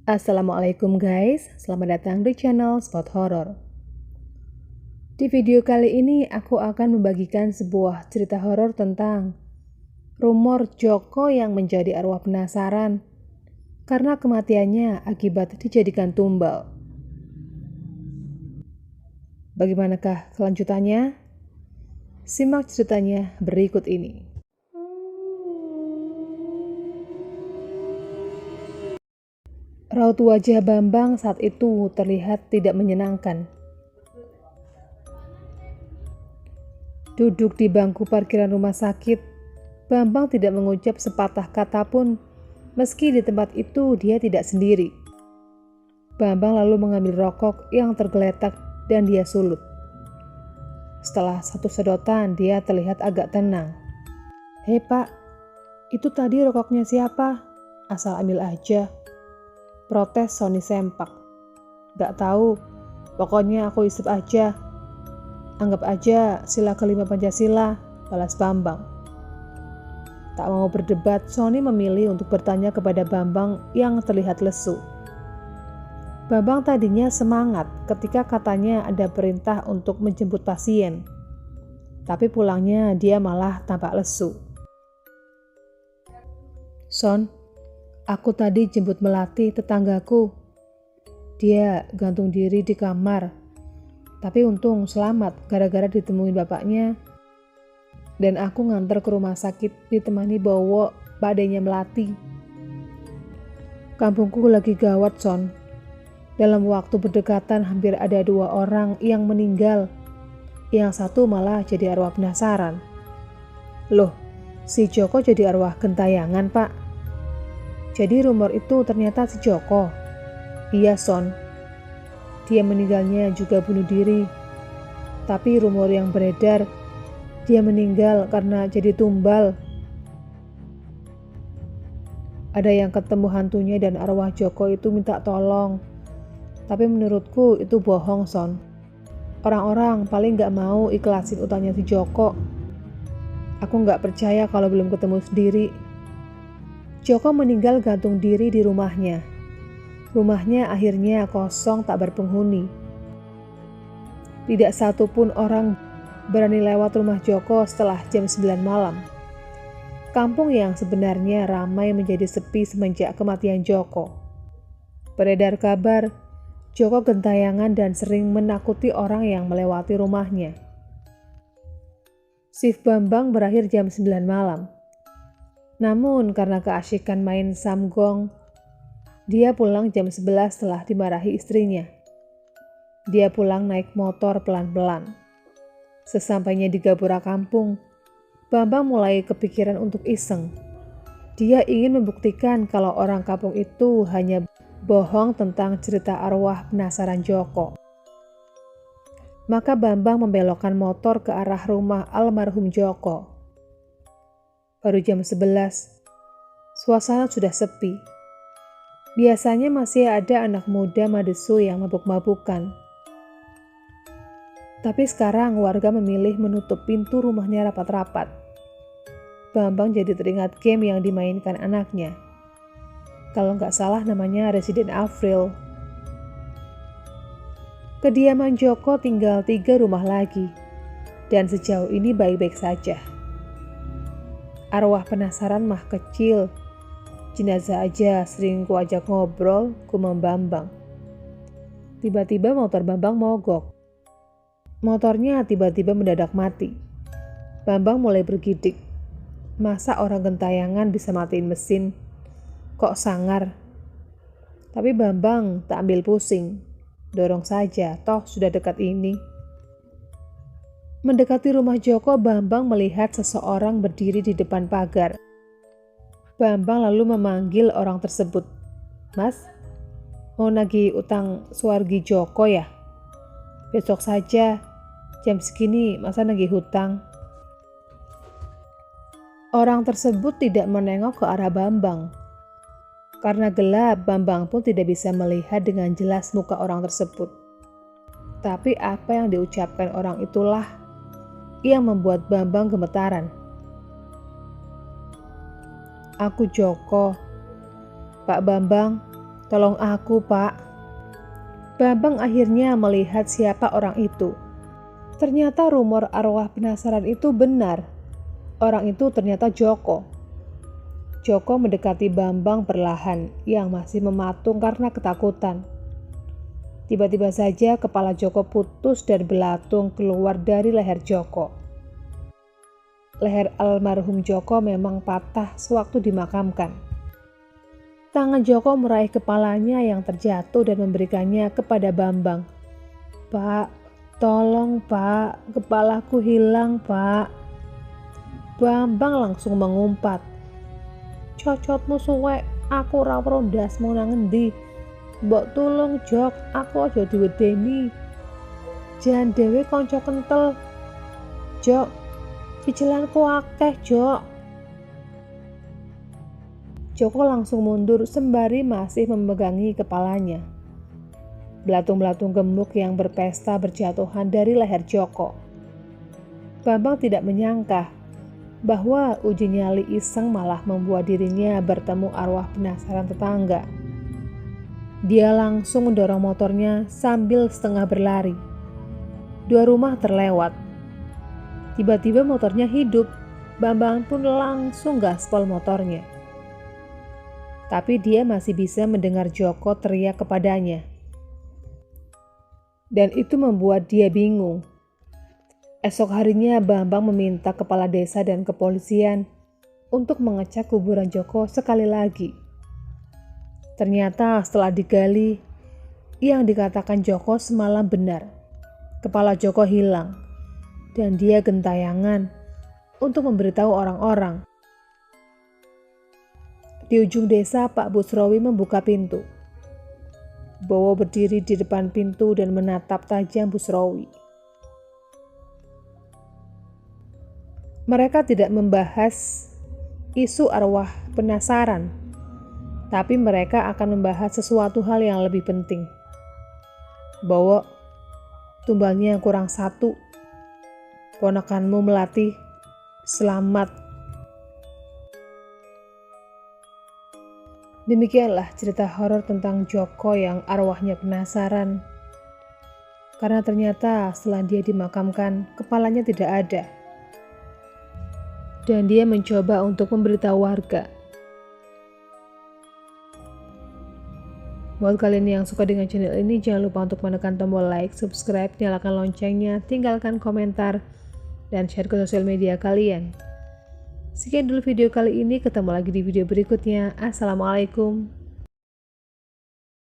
Assalamualaikum guys, selamat datang di channel Spot Horror. Di video kali ini aku akan membagikan sebuah cerita horor tentang rumor Joko yang menjadi arwah penasaran karena kematiannya akibat dijadikan tumbal. Bagaimanakah kelanjutannya? Simak ceritanya berikut ini. Raut wajah Bambang saat itu terlihat tidak menyenangkan. Duduk di bangku parkiran rumah sakit, Bambang tidak mengucap sepatah kata pun, meski di tempat itu dia tidak sendiri. Bambang lalu mengambil rokok yang tergeletak dan dia sulut. Setelah satu sedotan, dia terlihat agak tenang. "Hei Pak, itu tadi rokoknya siapa? Asal ambil aja," protes Sony sempak. "Gak tahu, pokoknya aku isep aja. Anggap aja sila kelima Pancasila," balas Bambang. Tak mau berdebat, Sony memilih untuk bertanya kepada Bambang yang terlihat lesu. Bambang tadinya semangat ketika katanya ada perintah untuk menjemput pasien. Tapi pulangnya dia malah tampak lesu. "Son, aku tadi jemput Melati, tetanggaku. Dia gantung diri di kamar. Tapi untung selamat gara-gara ditemuin bapaknya. Dan aku nganter ke rumah sakit ditemani bawa badainya Melati. Kampungku lagi gawat, Son. Dalam waktu berdekatan hampir ada 2 orang yang meninggal. Yang satu malah jadi arwah penasaran." "Loh, si Joko jadi arwah gentayangan, Pak? Jadi rumor itu ternyata si Joko?" "Iya, Son. Dia meninggalnya juga bunuh diri. Tapi rumor yang beredar, dia meninggal karena jadi tumbal. Ada yang ketemu hantunya dan arwah Joko itu minta tolong. Tapi menurutku itu bohong, Son. Orang-orang paling gak mau ikhlasin utangnya si Joko. Aku gak percaya kalau belum ketemu sendiri. Joko meninggal gantung diri di rumahnya. Rumahnya akhirnya kosong tak berpenghuni. Tidak satu pun orang berani lewat rumah Joko setelah jam 9 malam. Kampung yang sebenarnya ramai menjadi sepi semenjak kematian Joko. Beredar kabar, Joko gentayangan dan sering menakuti orang yang melewati rumahnya. Shift Bambang berakhir jam 9 malam. Namun karena keasyikan main samgong, dia pulang jam 11 setelah dimarahi istrinya. Dia pulang naik motor pelan-pelan. Sesampainya di Gapura kampung, Bambang mulai kepikiran untuk iseng. Dia ingin membuktikan kalau orang kampung itu hanya bohong tentang cerita arwah penasaran Joko. Maka Bambang membelokkan motor ke arah rumah almarhum Joko. Baru jam 11, suasana sudah sepi. Biasanya masih ada anak muda madesu yang mabuk-mabukan. Tapi sekarang warga memilih menutup pintu rumahnya rapat-rapat. Bambang jadi teringat game yang dimainkan anaknya. Kalau nggak salah namanya Resident Evil. Kediaman Joko tinggal 3 rumah lagi. Dan sejauh ini baik-baik saja. Arwah penasaran mah kecil. Jenazah aja sering kuajak ngobrol, kumam Bambang. Tiba-tiba motor Bambang mogok. Motornya tiba-tiba mendadak mati. Bambang mulai bergidik. Masa orang gentayangan bisa matiin mesin? Kok sangar? Tapi Bambang tak ambil pusing. Dorong saja, toh sudah dekat ini. Mendekati rumah Joko, Bambang melihat seseorang berdiri di depan pagar. Bambang lalu memanggil orang tersebut. "Mas, mau nagih utang Suwargi Joko ya? Besok saja, jam segini masa nagih hutang?" Orang tersebut tidak menengok ke arah Bambang. Karena gelap, Bambang pun tidak bisa melihat dengan jelas muka orang tersebut. Tapi apa yang diucapkan orang itulah yang membuat Bambang gemetaran. "Aku Joko. Pak Bambang, Tolong aku, Pak. Bambang akhirnya melihat siapa orang itu. Ternyata rumor arwah penasaran itu benar. Orang itu ternyata Joko. Joko mendekati Bambang perlahan, yang masih mematung karena ketakutan. Tiba-tiba saja kepala Joko putus dan belatung keluar dari leher Joko. Leher almarhum Joko memang patah sewaktu dimakamkan. Tangan Joko meraih kepalanya yang terjatuh dan memberikannya kepada Bambang. "Pak, tolong Pak, kepalaku hilang Pak." Bambang langsung mengumpat. "Cocotmu suwek, aku ora weruh ndasmu nang endi. Mbok tulung Jok, aku aja diwedeni. Jan dhewe kanca kentel. Jok, cicilanku akeh Jok." Joko langsung mundur sembari masih memegangi kepalanya. Belatung-belatung gemuk yang berpesta berjatuhan dari leher Joko. Bambang tidak menyangka bahwa uji nyali iseng malah membuat dirinya bertemu arwah penasaran tetangga. Dia langsung mendorong motornya sambil setengah berlari. 2 rumah terlewat. Tiba-tiba motornya hidup. Bambang pun langsung gaspol motornya. Tapi dia masih bisa mendengar Joko teriak kepadanya. Dan itu membuat dia bingung. Esok harinya Bambang meminta kepala desa dan kepolisian untuk mengecek kuburan Joko sekali lagi. Ternyata setelah digali, yang dikatakan Joko semalam benar. Kepala Joko hilang dan dia gentayangan untuk memberitahu orang-orang. Di ujung desa, Pak Busrowi membuka pintu. Bowo berdiri di depan pintu dan menatap tajam Busrowi. Mereka tidak membahas isu arwah penasaran, tapi mereka akan membahas sesuatu hal yang lebih penting. Bowo, tumbalnya kurang 1. Ponakanmu Melati selamat. Demikianlah cerita horor tentang Joko yang arwahnya penasaran. Karena ternyata setelah dia dimakamkan, kepalanya tidak ada. Dan dia mencoba untuk memberitahu warga. Buat kalian yang suka dengan channel ini, jangan lupa untuk menekan tombol like, subscribe, nyalakan loncengnya, tinggalkan komentar, dan share ke sosial media kalian. Sekian dulu video kali ini, ketemu lagi di video berikutnya. Assalamualaikum.